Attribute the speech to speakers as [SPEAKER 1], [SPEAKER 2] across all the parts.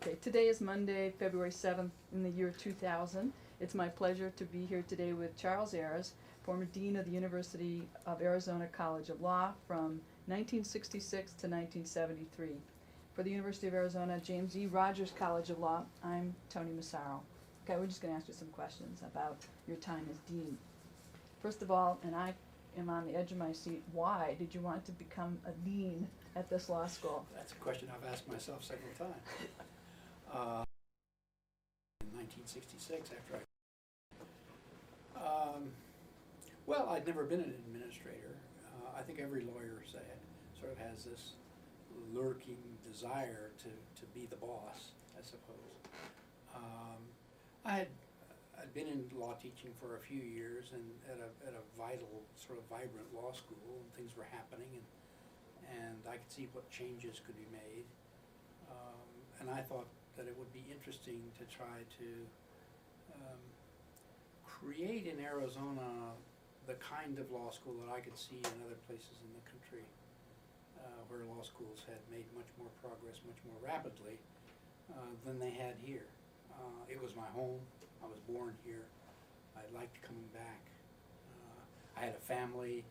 [SPEAKER 1] Okay, today is Monday, February 7th in the year 2000. It's my pleasure to be here today with Charles Ares, former Dean of the University of Arizona College of Law from 1966 to 1973. For the University of Arizona James E. Rogers College of Law, I'm Toni Massaro. Okay, we're just going to ask you some questions about your time as Dean. First of all, and I am on the edge of my seat, why did you want to become a Dean at this law school?
[SPEAKER 2] That's a question I've asked myself several times. In 1966, after well, I'd never been an administrator. I think every lawyer sort of has this lurking desire to be the boss, I suppose. I'd been in law teaching for a few years and at a vital, sort of vibrant law school, and things were happening, and I could see what changes could be made. And I thought that it would be interesting to try to create in Arizona the kind of law school that I could see in other places in the country, where law schools had made much more progress, much more rapidly than they had here. It was my home. I was born here. I liked coming back. I had a family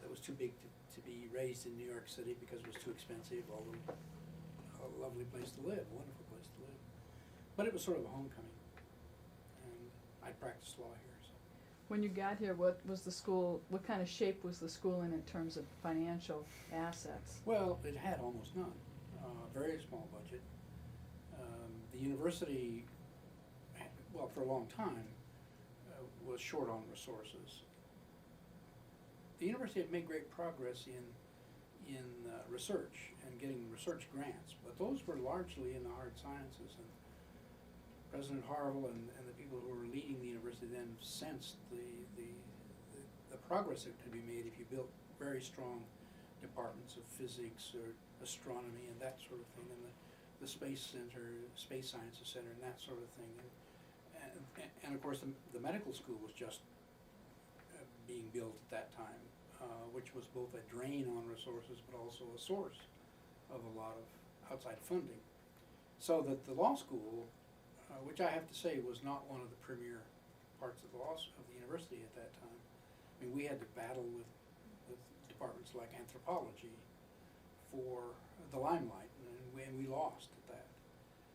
[SPEAKER 2] that was too big to be raised in New York City because it was too expensive, although a lovely place to live, a wonderful place to live. But it was sort of a homecoming, and I practiced law here. So.
[SPEAKER 1] When you got here, what was the school, what kind of shape was the school in terms of financial assets?
[SPEAKER 2] Well, it had almost none, very small budget. The university, well, for a long time, was short on resources. The university had made great progress in research and getting research grants, but those were largely in the hard sciences. And President Harville and the people who were leading the university then sensed the progress that could be made if you built very strong departments of physics or astronomy and that sort of thing, and the Space Center, Space Sciences Center, and that sort of thing. And of course, the medical school was just being built at that time, which was both a drain on resources but also a source of a lot of outside funding. So that the law school, which I have to say was not one of the premier parts of the university at that time. I mean, we had to battle with departments like anthropology for the limelight, and we lost at that.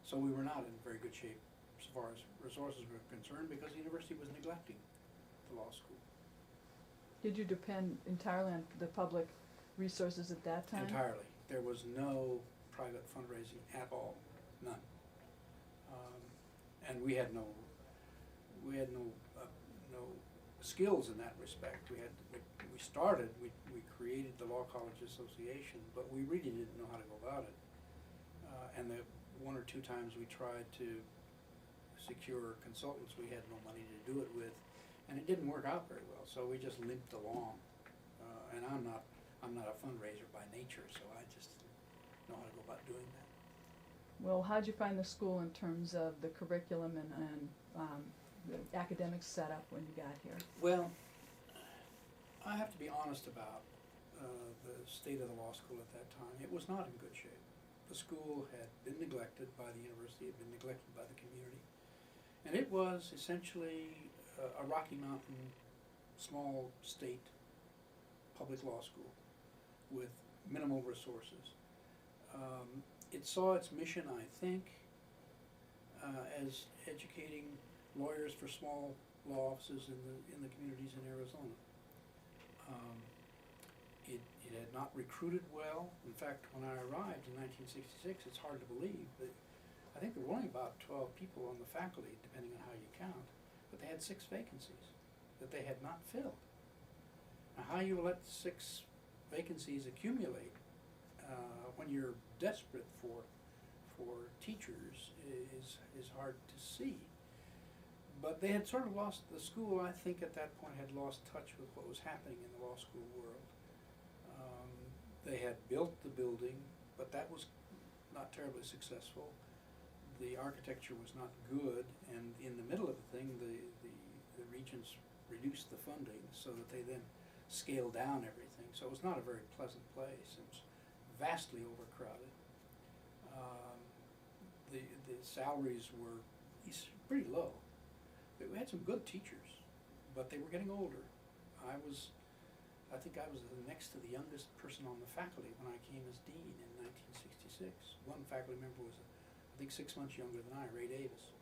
[SPEAKER 2] So we were not in very good shape as far as resources were concerned because the university was neglecting the law school.
[SPEAKER 1] Did you depend entirely on the public resources at that time?
[SPEAKER 2] Entirely. There was no private fundraising at all, none. And we had no skills in that respect. We created the Law College Association, but we really didn't know how to go about it. And the one or two times we tried to secure consultants, we had no money to do it with, and it didn't work out very well. So we just limped along. And I'm not a fundraiser by nature, so I just didn't know how to go about doing that.
[SPEAKER 1] Well, how'd you find the school in terms of the curriculum and the academic setup when you got here?
[SPEAKER 2] Well, I have to be honest about the state of the law school at that time. It was not in good shape. The school had been neglected by the university, had been neglected by the community, and it was essentially a Rocky Mountain, small state public law school with minimal resources. It saw its mission, I think, as educating lawyers for small law offices in the communities in Arizona. It had not recruited well. In fact, when I arrived in 1966, it's hard to believe, but I think there were only about 12 people on the faculty, depending on how you count, but they had 6 vacancies that they had not filled. Now, how you let 6 vacancies accumulate when you're desperate for teachers is hard to see. But they had sort of lost, the school, I think, at that point had lost touch with what was happening in the law school world. They had built the building, but that was not terribly successful. The architecture was not good, and in the middle of the thing, the regents reduced the funding so that they then scaled down everything. So it was not a very pleasant place. It was vastly overcrowded. salaries were pretty low. We had some good teachers, but they were getting older. I think I was the next to the youngest person on the faculty when I came as dean in 1966. One faculty member was, I think, 6 months younger than I, Ray Davis.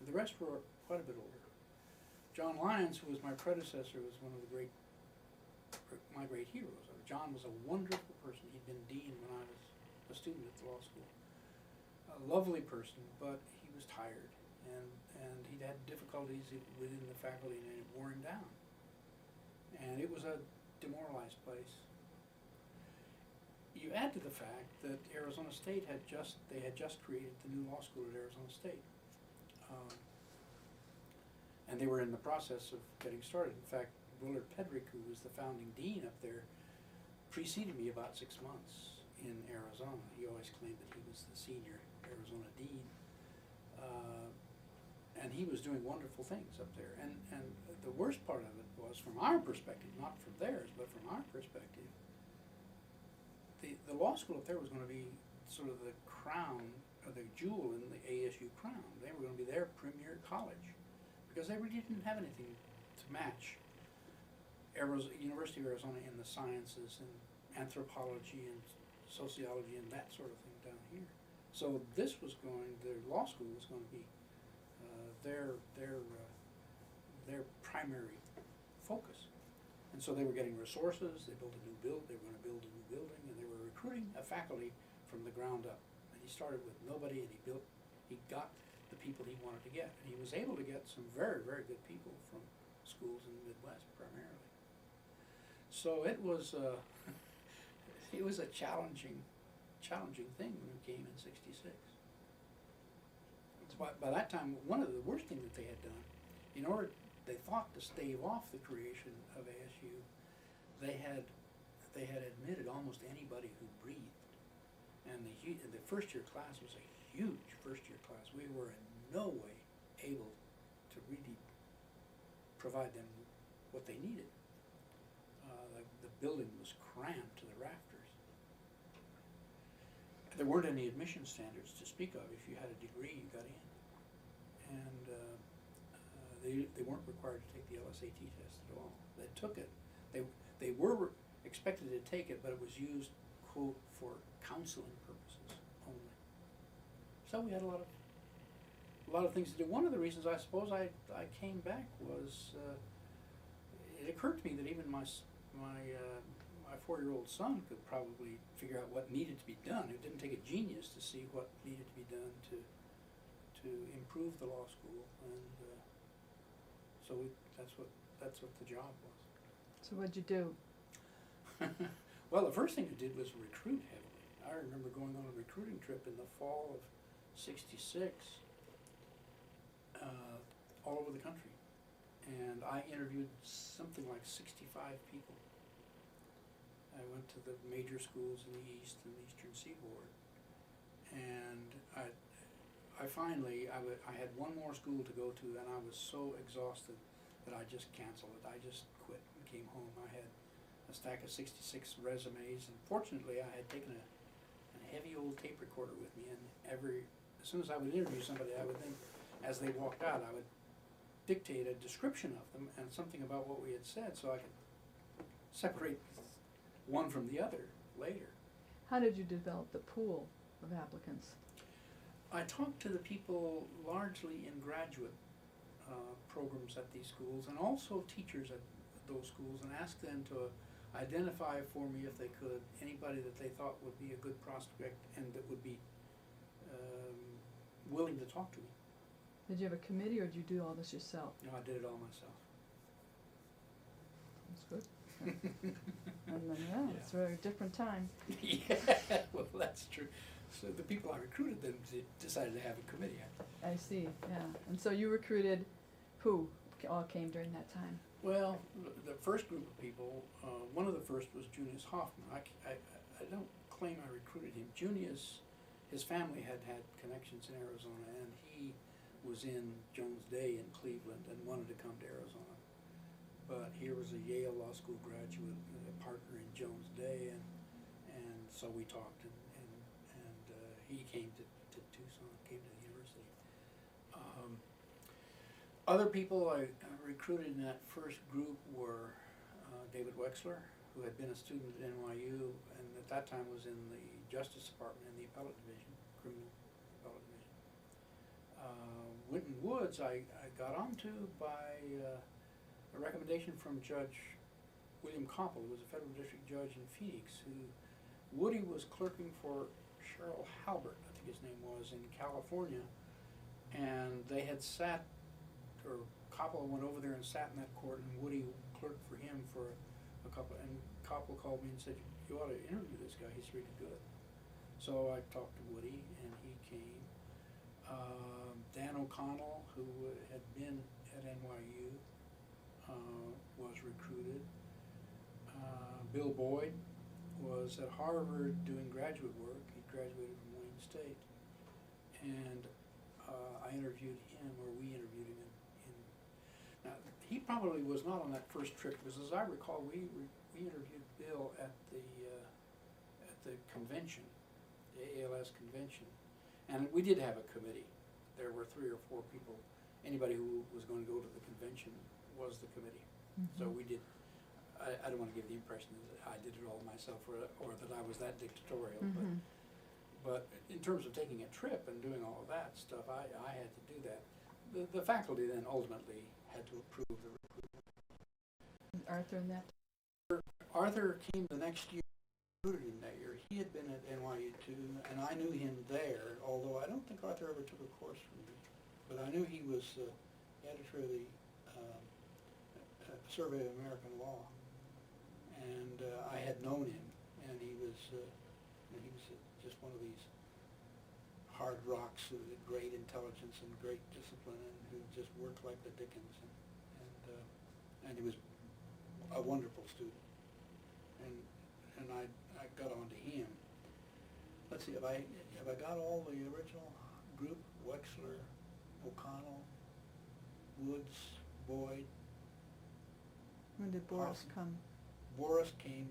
[SPEAKER 2] And the rest were quite a bit older. John Lyons, who was my predecessor, was one of my great heroes. John was a wonderful person. He'd been dean when I was a student at the law school. A lovely person, but he was tired, and he'd had difficulties within the faculty, and it wore him down. And it was a demoralized place. You add to the fact that Arizona State had just created the new law school at Arizona State. And they were in the process of getting started. In fact, Willard Pedrick, who was the founding dean up there, preceded me about 6 months in Arizona. He always claimed that he was the senior Arizona dean. And he was doing wonderful things up there. And the worst part of it was, from our perspective, not from theirs, but from our perspective, the law school up there was going to be sort of the crown, or the jewel in the ASU crown. They were going to be their premier college, because they really didn't have anything to match University of Arizona in the sciences and anthropology and sociology and that sort of thing down here. So their law school was going to be their primary focus. And so they were getting resources. They were going to build a new building, and they were recruiting a faculty from the ground up. And he started with nobody, and he got the people he wanted to get. And he was able to get some very, very good people from schools in the Midwest primarily. So it was a challenging thing when we came in '66. By that time, one of the worst things that they had done, they thought to stave off the creation of ASU, they had admitted almost anybody who breathed. And the first year class was a huge first year class. We were in no way able to really provide them what they needed. The building was crammed to the rafters. There weren't any admission standards to speak of. If you had a degree, you got in. And they weren't required to take the LSAT test at all. They took it. They were expected to take it, but it was used, quote, for counseling purposes only. So we had a lot of things to do. One of the reasons I suppose I came back was it occurred to me that even my 4-year-old son could probably figure out what needed to be done. It didn't take a genius to see what needed to be done to improve the law school, and so that's what the job was.
[SPEAKER 1] So what'd you do?
[SPEAKER 2] Well, the first thing I did was recruit heavily. I remember going on a recruiting trip in the fall of '66 all over the country, and I interviewed something like 65 people. I went to the major schools in the East and the Eastern Seaboard, and I had one more school to go to, and I was so exhausted that I just canceled it. I just quit and came home. I had a stack of 66 resumes, and fortunately I had taken a heavy old tape recorder with me, and as soon as I would interview somebody, I would think, as they walked out, I would dictate a description of them and something about what we had said, so I could separate one from the other later.
[SPEAKER 1] How did you develop the pool of applicants?
[SPEAKER 2] I talked to the people largely in graduate programs at these schools, and also teachers at those schools, and asked them to identify for me, if they could, anybody that they thought would be a good prospect and that would be willing to talk to me.
[SPEAKER 1] Did you have a committee, or did you do all this yourself?
[SPEAKER 2] No, I did it all myself.
[SPEAKER 1] That's good. And then, it's a very different time.
[SPEAKER 2] Yeah, well, that's true. So the people I recruited then decided to have a committee.
[SPEAKER 1] I see, yeah. And so you recruited who all came during that time?
[SPEAKER 2] Well, the first group of people, one of the first was Junius Hoffman. I don't claim I recruited him. Junius, his family had connections in Arizona, and he was in Jones Day in Cleveland and wanted to come to Arizona. But here was a Yale Law School graduate, a partner in Jones Day, and so we talked, and he came to Tucson, came to the university. Other people I recruited in that first group were David Wexler, who had been a student at NYU and at that time was in the Justice Department in the Appellate Division, Criminal Appellate Division. Winton Woods I got onto by a recommendation from Judge William Koppel, who was a federal district judge in Phoenix, who Woody was clerking for Cheryl Halbert, I think his name was, in California, and they had sat, or Koppel went over there and sat in that court, and Woody clerked for him for a couple, and Koppel called me and said, you ought to interview this guy, he's really good. So I talked to Woody, and he came. Dan O'Connell, who had been at NYU, was recruited. Bill Boyd was at Harvard doing graduate work. He graduated from Wayne State. And I interviewed him, or we interviewed him now, he probably was not on that first trip, because as I recall, we interviewed Bill at the convention, the ALS convention. And we did have a committee. There were 3 or 4 people. Anybody who was going to go to the convention was the committee. So we did, I don't want to give the impression that I did it all myself, or that I was that dictatorial, but in terms of taking a trip and doing all of that stuff, I had to do that. The faculty then ultimately had to approve the recruitment.
[SPEAKER 1] Arthur and that?
[SPEAKER 2] Arthur came the next year, recruited him that year. He had been at NYU too, and I knew him there, although I don't think Arthur ever took a course from me. But I knew he was the editor of the Survey of American Law, and I had known him, and he was just one of these hard rocks with great intelligence and great discipline, and who just worked like the Dickens, and he was a wonderful student, and I got on to him. Let's see, have I got all the original group? Wexler, O'Connell, Woods, Boyd.
[SPEAKER 1] When did Boris come?
[SPEAKER 2] Boris came,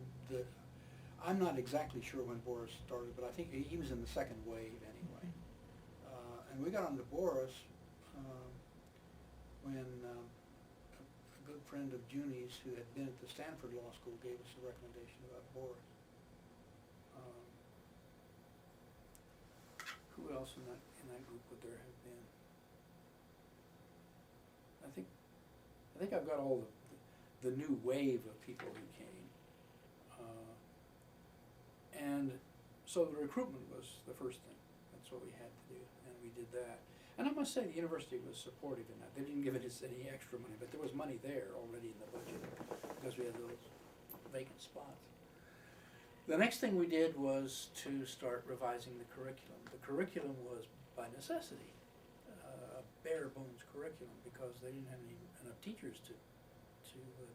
[SPEAKER 2] I'm not exactly sure when Boris started, but I think he was in the second wave anyway. And we got on to Boris when a good friend of Junie's, who had been at the Stanford Law School, gave us a recommendation about Boris. Who else in that group would there have been? I think I've got all the new wave of people who came. And so the recruitment was the first thing. That's what we had to do, and we did that. And I must say the university was supportive in that. They didn't give us any extra money, but there was money there already in the budget because we had those vacant spots. The next thing we did was to start revising the curriculum. The curriculum was, by necessity, a bare bones curriculum because they didn't have enough teachers to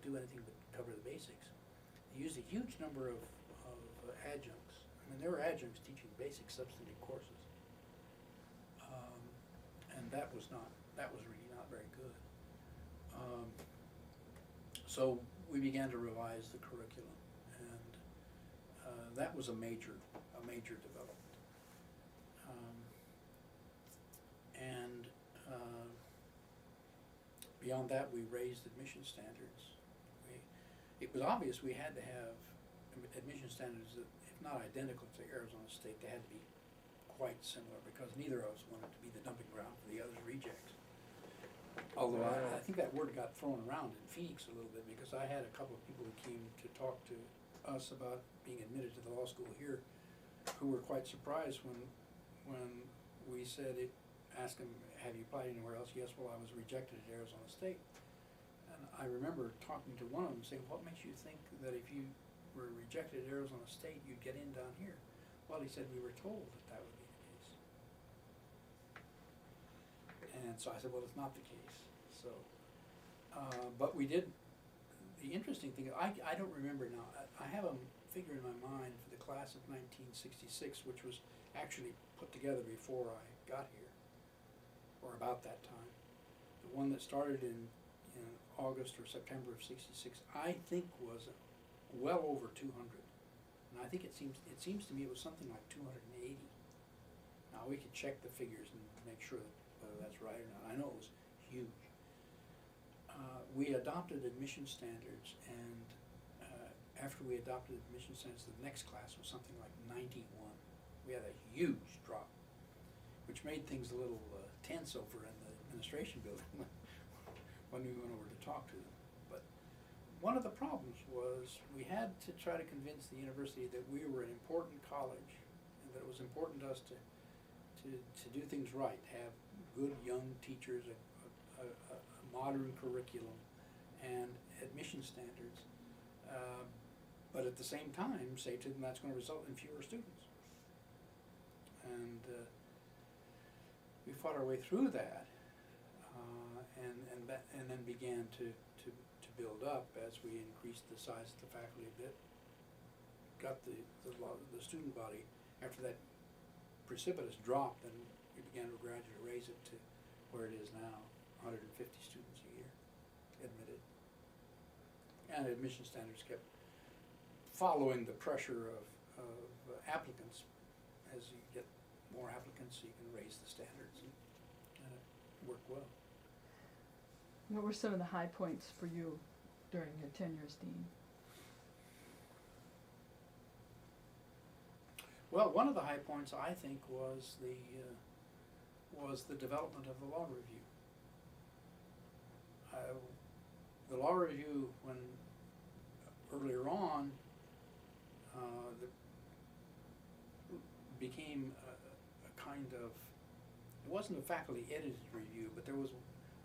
[SPEAKER 2] do anything but cover the basics. They used a huge number of adjuncts. I mean, there were adjuncts teaching basic substantive courses, and that was really not very good. So we began to revise the curriculum, and that was a major development. Beyond that, we raised admission standards. It was obvious we had to have admission standards that, if not identical to Arizona State, they had to be quite similar because neither of us wanted to be the dumping ground for the other's rejects. Although I think that word got thrown around in Phoenix a little bit because I had a couple of people who came to talk to us about being admitted to the law school here who were quite surprised when we said it, asked them, have you applied anywhere else? Yes, well, I was rejected at Arizona State. And I remember talking to one of them saying, what makes you think that if you were rejected at Arizona State, you'd get in down here? Well, he said, we were told that would be the case. And so I said, well, it's not the case. So, but we did. The interesting thing, I don't remember now. I have a figure in my mind for the class of 1966, which was actually put together before I got here, or about that time. The one that started in August or September of '66, I think was well over 200. And I think it seems to me it was something like 280. Now we could check the figures and make sure that whether that's right or not. I know it was huge. we adopted admission standards, and after we adopted admission standards, the next class was something like 91. We had a huge drop, which made things a little tense over in the administration building when we went over to talk to them. But one of the problems was we had to try to convince the university that we were an important college and that it was important to us to do things right, have good young teachers, a modern curriculum, and admission standards. But at the same time, say to them that's going to result in fewer students. And we fought our way through that, and then began to build up as we increased the size of the faculty a bit. Got the student body after that precipitous drop, then we began to gradually raise it to where it is now, 150 students a year admitted. And admission standards kept following the pressure of applicants. As you get more applicants, you can raise the standards, and it worked well.
[SPEAKER 1] What were some of the high points for you during your tenure as dean?
[SPEAKER 2] Well, one of the high points, I think, was the development of the law review. The law review, when earlier on, became a kind of, it wasn't a faculty edited review, but there was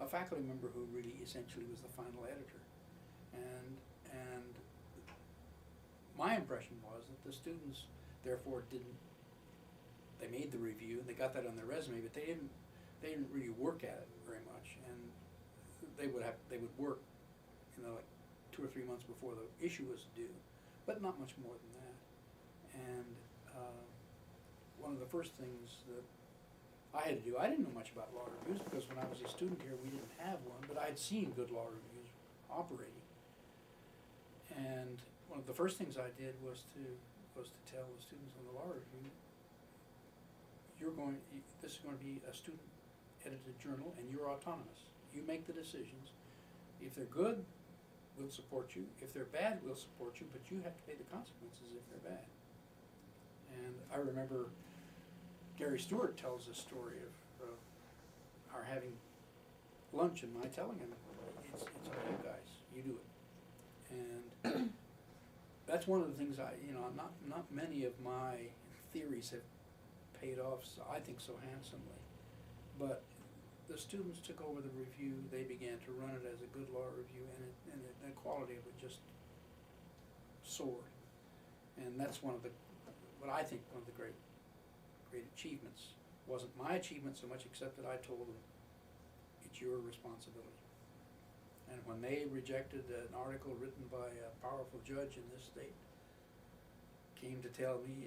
[SPEAKER 2] a faculty member who really essentially was the final editor. And my impression was that the students therefore they made the review, and they got that on their resume, but they didn't really work at it very much, and they would work, like 2 or 3 months before the issue was due, but not much more than that. And one of the first things that I had to do, I didn't know much about law reviews, because when I was a student here, we didn't have one, but I had seen good law reviews operating. And one of the first things I did was to tell the students on the law review, this is going to be a student-edited journal, and you're autonomous. You make the decisions. If they're good, we'll support you. If they're bad, we'll support you, but you have to pay the consequences if they're bad. And I remember Gary Stewart tells a story of our having lunch and my telling him, it's up to you guys, you do it. And that's one of the things not many of my theories have paid off, I think, so handsomely. But the students took over the review, they began to run it as a good law review, and the quality of it just soared. And that's what I think one of the great achievements. Wasn't my achievement so much, except that I told them, it's your responsibility. And when they rejected an article written by a powerful judge in this state, came to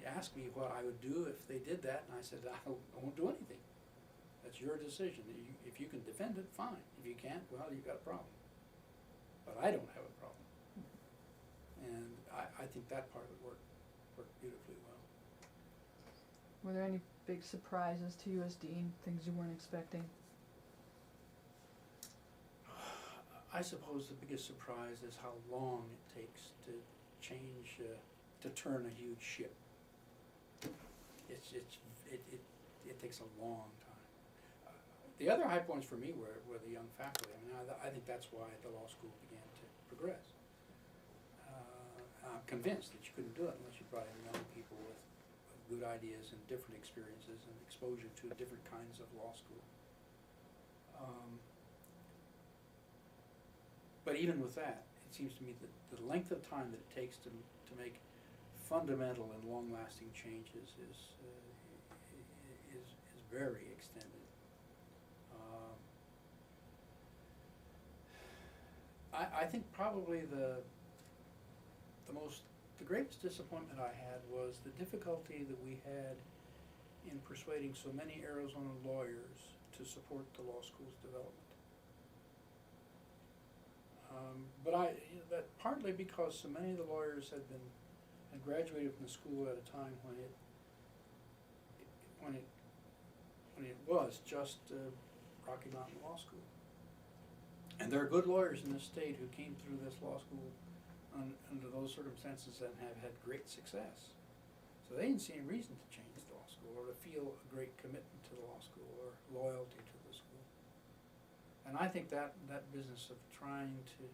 [SPEAKER 2] ask me what I would do if they did that, and I said, I won't do anything. That's your decision. If you can defend it, fine. If you can't, well, you've got a problem. But I don't have a problem. And I think that part of it worked beautifully well.
[SPEAKER 1] Were there any big surprises to you as dean, things you weren't expecting?
[SPEAKER 2] I suppose the biggest surprise is how long it takes to change, to turn a huge ship. It takes a long time. The other high points for me were the young faculty. I think that's why the law school began to progress. I'm convinced that you couldn't do it unless you brought in young people with good ideas and different experiences and exposure to different kinds of law school. But even with that, it seems to me that the length of time that it takes to make fundamental and long-lasting changes is very extended. I think probably the greatest disappointment I had was the difficulty that we had in persuading so many Arizona lawyers to support the law school's development. But that partly because so many of the lawyers had graduated from the school at a time when it was just Rocky Mountain Law School, And there are good lawyers in this state who came through this law school under those circumstances and have had great success. So they didn't see any reason to change the law school or to feel a great commitment to the law school or loyalty to the school. And I think that business of trying to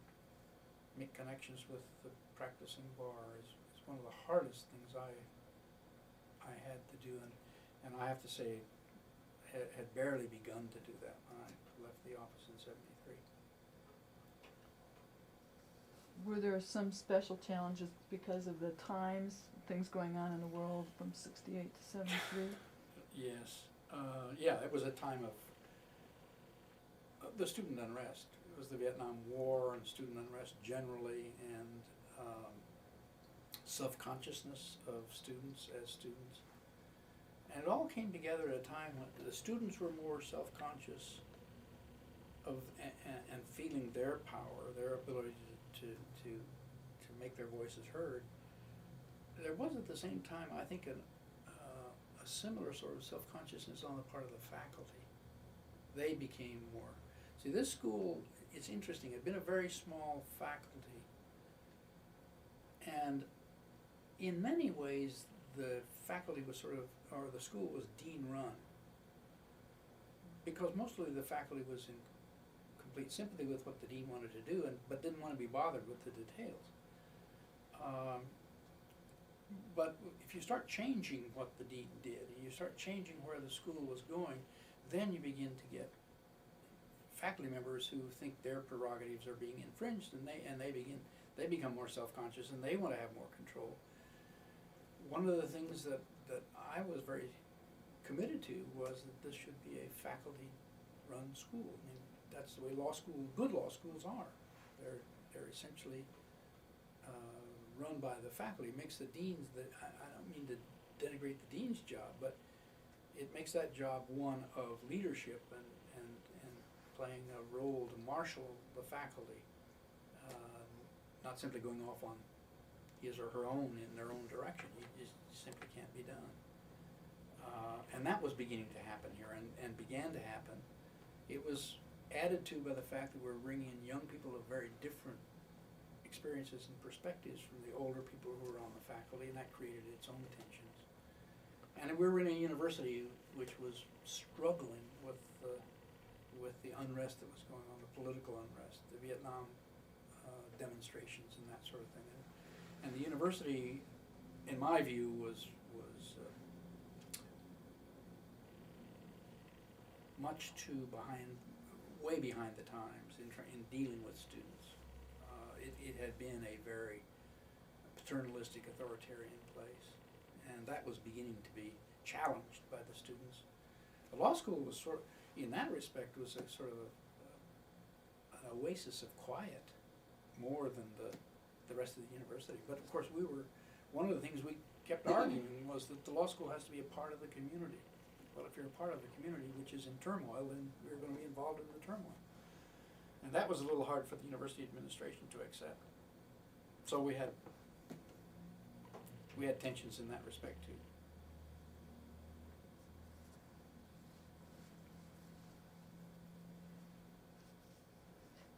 [SPEAKER 2] make connections with the practicing bar is one of the hardest things I had to do, and I have to say had barely begun to do that when I left the office in '73.
[SPEAKER 1] Were there some special challenges because of the times, things going on in the world from '68 to '73?
[SPEAKER 2] Yes, yeah, it was a time of the student unrest. It was the Vietnam War and student unrest generally, and self-consciousness of students as students. And it all came together at a time when the students were more self-conscious of and feeling their power, their ability to make their voices heard. There was at the same time, I think, a similar sort of self-consciousness on the part of the faculty. They became more. See, this school, it's interesting, it had been a very small faculty, and in many ways the faculty was sort of, or the school was dean run, because mostly the faculty was in complete sympathy with what the dean wanted to do, but didn't want to be bothered with the details. But if you start changing what the dean did, and you start changing where the school was going, then you begin to get faculty members who think their prerogatives are being infringed, and they become more self-conscious, and they want to have more control. One of the things that I was very committed to was that this should be a faculty-run school. I mean, that's the way good law schools are. They're essentially run by the faculty. It makes the deans, I don't mean to denigrate the dean's job, but it makes that job one of leadership and playing a role to marshal the faculty, not simply going off on his or her own in their own direction. It just simply can't be done. And that was beginning to happen here, and began to happen. It was added to by the fact that we're bringing in young people of very different experiences and perspectives from the older people who were on the faculty, and that created its own tensions. And we were in a university which was struggling with the unrest that was going on, the political unrest, the Vietnam demonstrations and that sort of thing. And the university, in my view, was much too way behind the times in dealing with students. It had been a very paternalistic, authoritarian place, and that was beginning to be challenged by the students. The law school was in that respect, was a sort of an oasis of quiet, more than the rest of the university. But of course, one of the things we kept arguing was that the law school has to be a part of the community. Well, if you're a part of the community which is in turmoil, then you're going to be involved in the turmoil. And that was a little hard for the university administration to accept. So we had tensions in that respect too.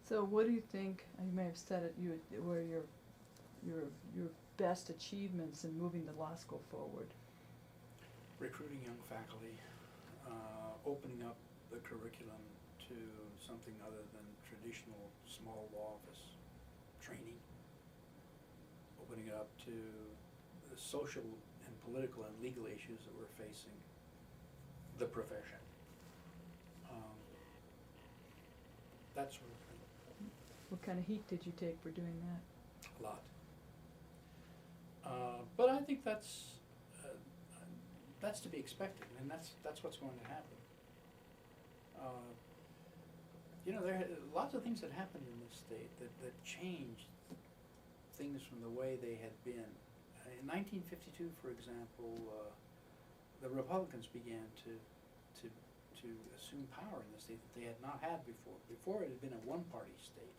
[SPEAKER 1] So what do you think, you may have said it, were your best achievements in moving the law school forward?
[SPEAKER 2] Recruiting young faculty, opening up the curriculum to something other than traditional small law office training, opening it up to the social and political and legal issues that we're facing the profession. That sort of thing.
[SPEAKER 1] What kind of heat did you take for doing that?
[SPEAKER 2] A lot. But I think that's to be expected, and that's what's going to happen. There are lots of things that happened in this state that changed things from the way they had been. In 1952, for example, the Republicans began to assume power in the state that they had not had before. Before, it had been a one-party state,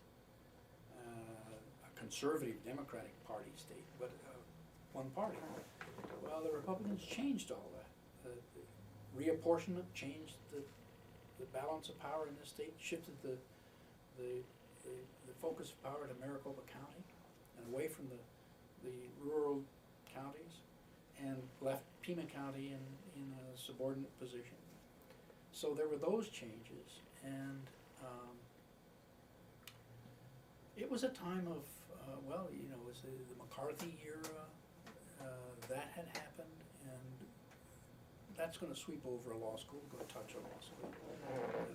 [SPEAKER 2] a conservative Democratic Party state, but one party. Well, the Republicans changed all that. The reapportionment changed the balance of power in this state, shifted the the focus of power to Maricopa County and away from the rural counties, and left Pima County in a subordinate position. So there were those changes, and it was a time of, well, you know, it was the McCarthy era, that had happened, and that's gonna sweep over a law school, gonna touch a law school.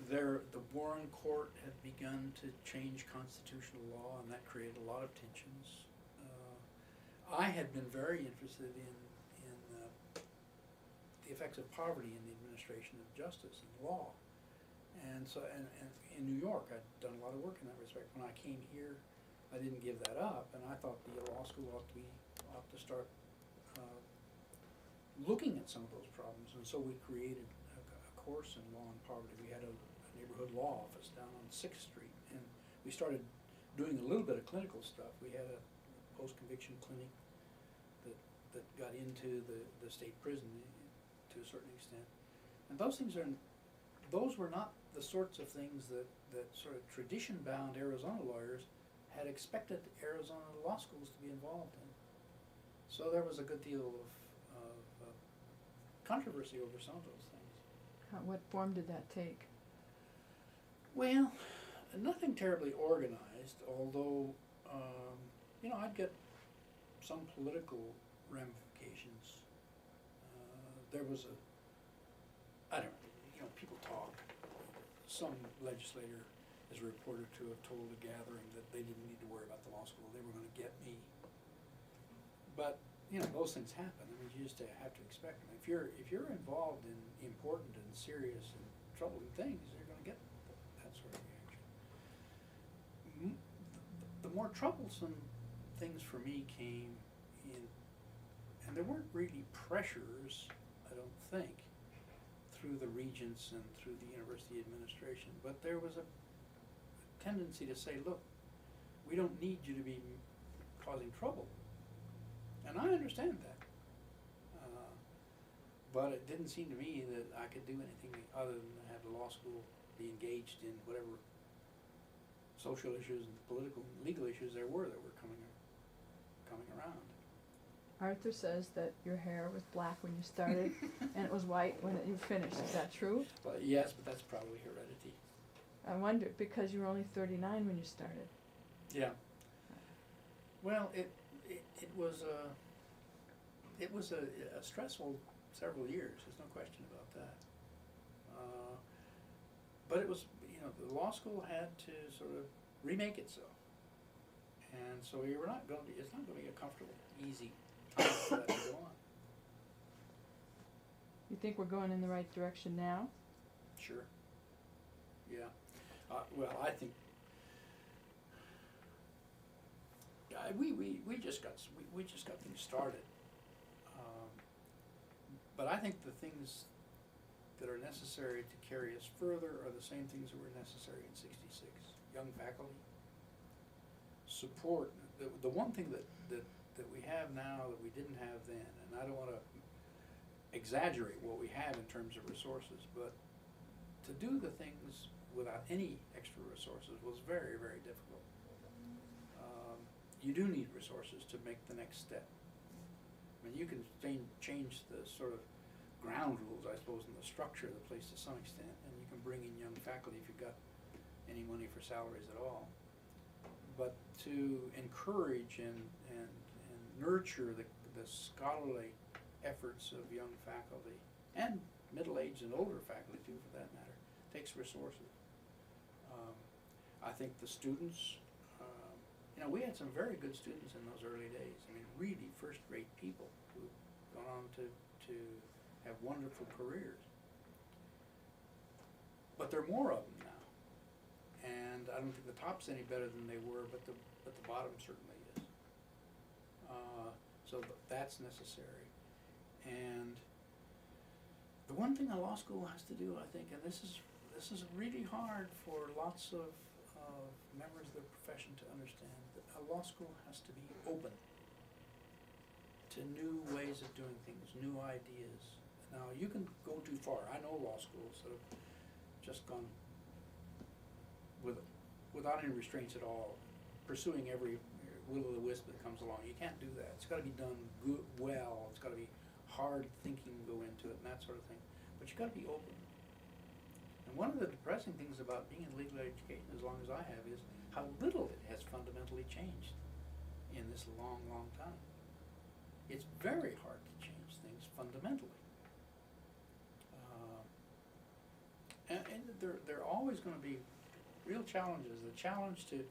[SPEAKER 2] The Warren Court had begun to change constitutional law, and that created a lot of tensions. I had been very interested in the effects of poverty in the administration of justice and law. And so, and in New York, I'd done a lot of work in that respect. When I came here, I didn't give that up, and I thought the law school ought to start looking at some of those problems. And so we created a course in law and poverty. We had a neighborhood law office down on 6th Street, and we started doing a little bit of clinical stuff. We had a post-conviction clinic that got into the state prison to a certain extent. And those were not the sorts of things that sort of tradition-bound Arizona lawyers had expected Arizona law schools to be involved in. So there was a good deal of controversy over some of those things.
[SPEAKER 1] What form did that take?
[SPEAKER 2] Well, nothing terribly organized, although, you know, I'd get some political ramifications. There was I don't know, you know, people talk. Some legislator is reported to have told a gathering that they didn't need to worry about the law school, they were gonna get me. But, you know, those things happen. I mean, you just have to expect them. If you're involved in important and serious and troubling things, you're gonna get that sort of reaction. The more troublesome things for me came in, and there weren't really pressures, I don't think, through the regents and through the university administration, but there was a tendency to say, look, we don't need you to be causing trouble. And I understand that. But it didn't seem to me that I could do anything other than have the law school be engaged in whatever social issues and political and legal issues there were that were coming around.
[SPEAKER 1] Arthur says that your hair was black when you started and it was white when you finished. Is that true?
[SPEAKER 2] Well, yes, but that's probably heredity.
[SPEAKER 1] I wondered, because you were only 39 when you started.
[SPEAKER 2] Yeah. Well, it was a stressful several years. There's no question about that. But it was, you know, the law school had to sort of remake itself, and so it's not going to be a comfortable, easy time for that to go on.
[SPEAKER 1] You think we're going in the right direction now?
[SPEAKER 2] Sure. Yeah. Well, I think we just got things started. But I think the things that are necessary to carry us further are the same things that were necessary in '66. Young faculty, support. The one thing that we have now that we didn't have then, and I don't want to exaggerate what we have in terms of resources, but to do the things without any extra resources was very, very difficult. You do need resources to make the next step. I mean, you can change the sort of ground rules, I suppose, in the structure of the place to some extent, and you can bring in young faculty if you've got any money for salaries at all. But to encourage and nurture the scholarly efforts of young faculty, and middle-aged and older faculty too, for that matter, takes resources. I think the students, you know, we had some very good students in those early days. I mean, really first-rate people who've gone on to have wonderful careers. But there are more of them now. And I don't think the top's any better than they were, but the bottom certainly is. So that's necessary. And the one thing a law school has to do, I think, and this is really hard for lots of members of the profession to understand, that a law school has to be open to new ways of doing things, new ideas. Now, you can go too far. I know law schools that have just gone with without any restraints at all, pursuing every will-o'-the-wisp that comes along. You can't do that. It's gotta be done good, well, it's gotta be hard thinking go into it and that sort of thing. But you gotta be open. And one of the depressing things about being in legal education as long as I have is how little it has fundamentally changed in this long, long time. It's very hard to change things fundamentally. And there are always going to be real challenges. The challenge to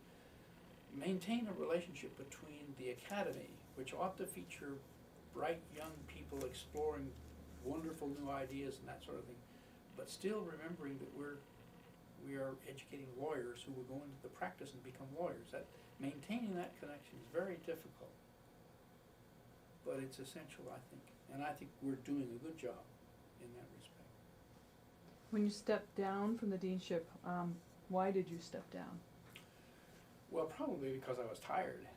[SPEAKER 2] maintain a relationship between the academy, which ought to feature bright young people exploring wonderful new ideas and that sort of thing, but still remembering that we are educating lawyers who will go into the practice and become lawyers. That maintaining that connection is very difficult, but it's essential, I think, and I think we're doing a good job in that respect.
[SPEAKER 1] When you stepped down from the deanship, why did you step down?
[SPEAKER 2] Well, probably because I was tired.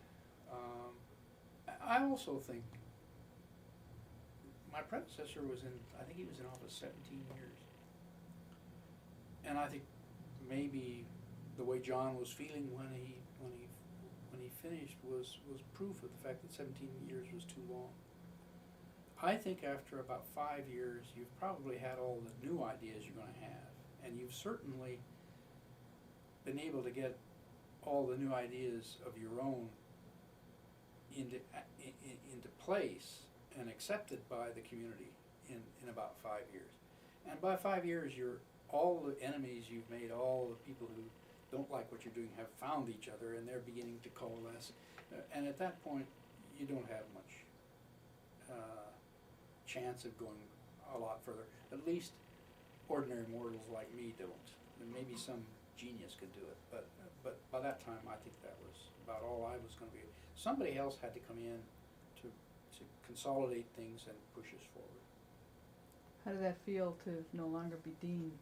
[SPEAKER 2] I also think my predecessor was I think he was in office 17 years. And I think maybe the way John was feeling when he finished was proof of the fact that 17 years was too long. I think after about 5 years, you've probably had all the new ideas you're going to have, and you've certainly been able to get all the new ideas of your own into place and accepted by the community in about 5 years. And by 5 years, all the enemies you've made, all the people who don't like what you're doing have found each other, and they're beginning to coalesce. And at that point, you don't have much chance of going a lot further. At least ordinary mortals like me don't. And maybe some genius could do it, but by that time, I think that was about all I was going to be. Somebody else had to come in to consolidate things and push us forward.
[SPEAKER 1] How did that feel to no longer be dean?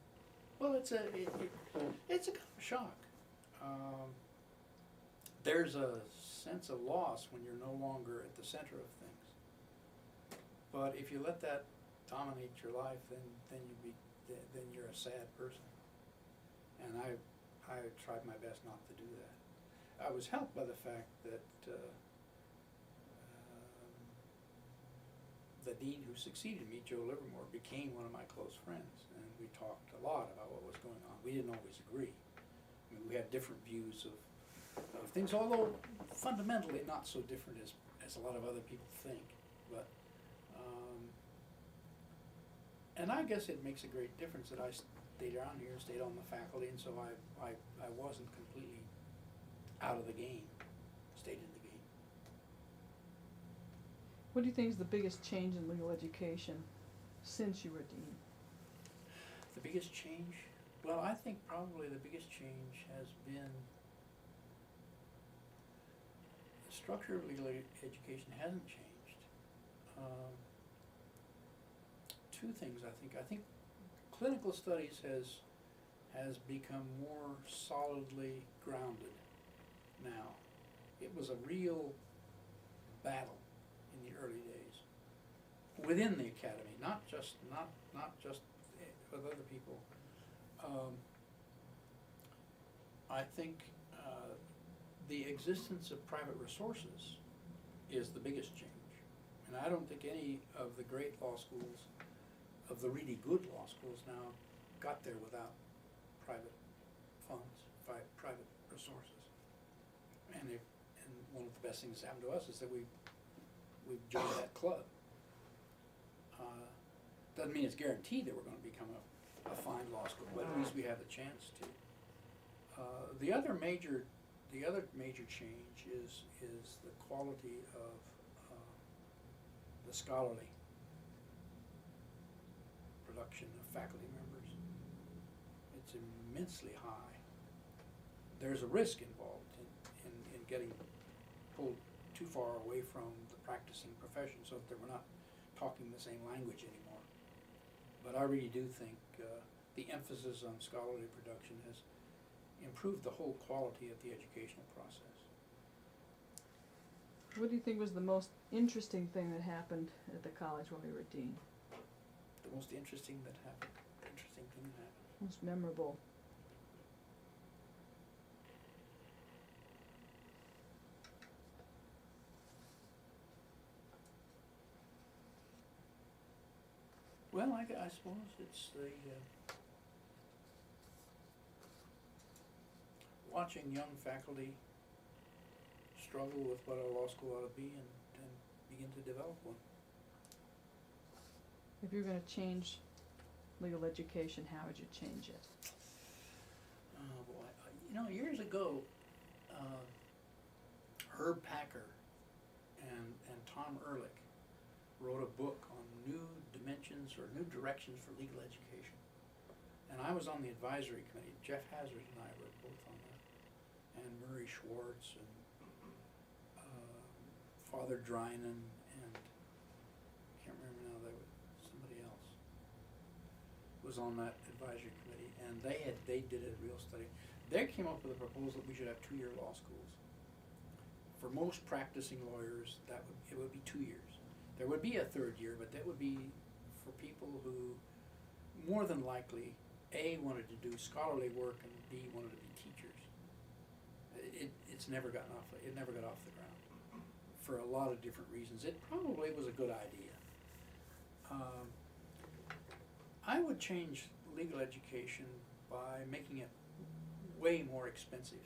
[SPEAKER 2] Well, it's a kind of shock. There's a sense of loss when you're no longer at the center of things. But if you let that dominate your life, then you're a sad person. And I tried my best not to do that. I was helped by the fact that the dean who succeeded me, Joe Livermore, became one of my close friends, and we talked a lot about what was going on. We didn't always agree. I mean, we had different views of things, although fundamentally not so different as a lot of other people think. But and I guess it makes a great difference that I stayed around here, stayed on the faculty, and so I wasn't completely out of the game, stayed in the game.
[SPEAKER 1] What do you think is the biggest change in legal education since you were dean?
[SPEAKER 2] The biggest change? Well, I think probably the biggest change has been the structure of legal education hasn't changed. Two things, I think. I think clinical studies has become more solidly grounded now. It was a real battle in the early days within the academy, not just with other people. I think the existence of private resources is the biggest change, and I don't think any of the great law schools, of the really good law schools now, got there without private funds, private resources. And one of the best things that happened to us is that we've joined that club. Doesn't mean it's guaranteed that we're going to become a fine law school, but at least we have the chance to. The other major change is the quality of the scholarly production of faculty members. It's immensely high. There's a risk involved in getting pulled too far away from the practicing profession so that we're not talking the same language anymore. But I really do think the emphasis on scholarly production has improved the whole quality of the educational process.
[SPEAKER 1] What do you think was the most interesting thing that happened at the college while you were dean?
[SPEAKER 2] The most interesting thing that happened.
[SPEAKER 1] Most memorable.
[SPEAKER 2] Well, I suppose it's the, watching young faculty struggle with what a law school ought to be and begin to develop one.
[SPEAKER 1] If you're gonna change legal education, how would you change it?
[SPEAKER 2] Oh boy, you know, years ago, Herb Packer and Tom Ehrlich wrote a book on new dimensions or new directions for legal education. And I was on the advisory committee. Jeff Hazard and I were both on that. And Murray Schwartz and Father Drinan and I can't remember now, there was somebody else was on that advisory committee, and they did a real study. They came up with a proposal that we should have 2-year law schools. For most practicing lawyers, it would be 2 years. There would be a 3rd year, but that would be for people who more than likely A, wanted to do scholarly work, and B, wanted to be teachers. It never got off the ground for a lot of different reasons. It probably was a good idea. I would change legal education by making it way more expensive.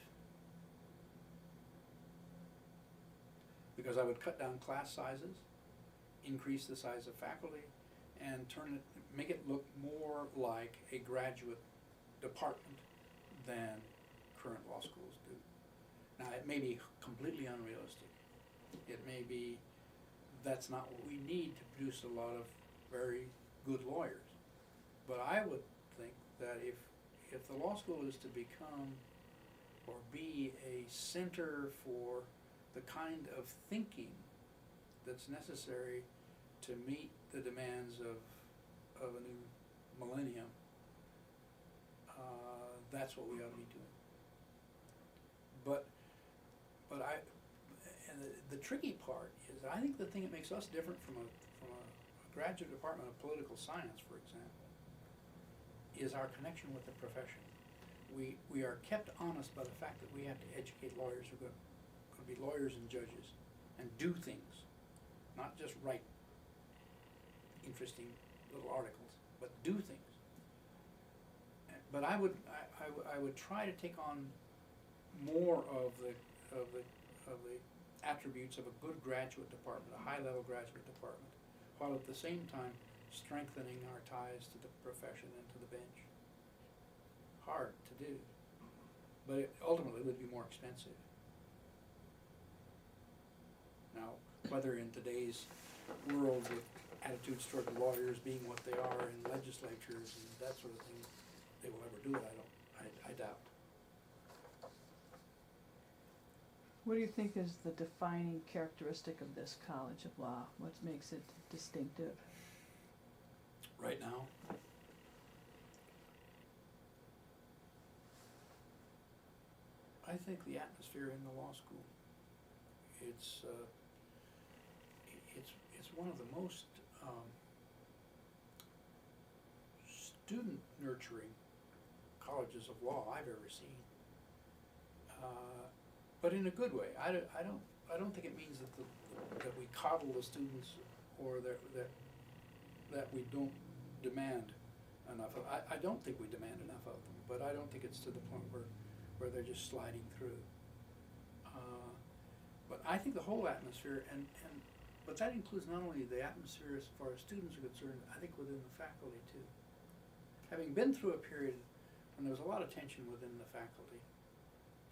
[SPEAKER 2] Because I would cut down class sizes, increase the size of faculty, and make it look more like a graduate department than current law schools do. Now, it may be completely unrealistic. It may be that's not what we need to produce a lot of very good lawyers. But I would think that if the law school is to become or be a center for the kind of thinking that's necessary to meet the demands of a new millennium, that's what we ought to be doing. But the tricky part is, I think the thing that makes us different from a graduate department of political science, for example, is our connection with the profession. We are kept honest by the fact that we have to educate lawyers who are going to be lawyers and judges and do things, not just write interesting little articles, but do things. But I would try to take on more of the attributes of a good graduate department, a high-level graduate department, while at the same time strengthening our ties to the profession and to the bench. Hard to do, but it ultimately would be more expensive. Now, whether in today's world with attitudes toward lawyers being what they are in legislatures and that sort of thing, they will ever do it, I doubt.
[SPEAKER 1] What do you think is the defining characteristic of this College of Law? What makes it distinctive?
[SPEAKER 2] Right now, I think the atmosphere in the law school. It's one of the most student nurturing colleges of law I've ever seen. But in a good way. I don't think it means that we coddle the students or that we don't demand enough of. I don't think we demand enough of them, but I don't think it's to the point where they're just sliding through. But I think the whole atmosphere, but that includes not only the atmosphere as far as students are concerned, I think within the faculty too. Having been through a period when there was a lot of tension within the faculty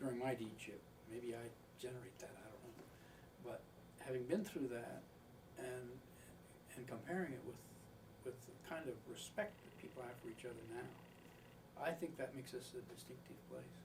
[SPEAKER 2] during my deanship, maybe I generate that, I don't know. But having been through that and comparing it with the kind of respect that people have for each other now, I think that makes us a distinctive place.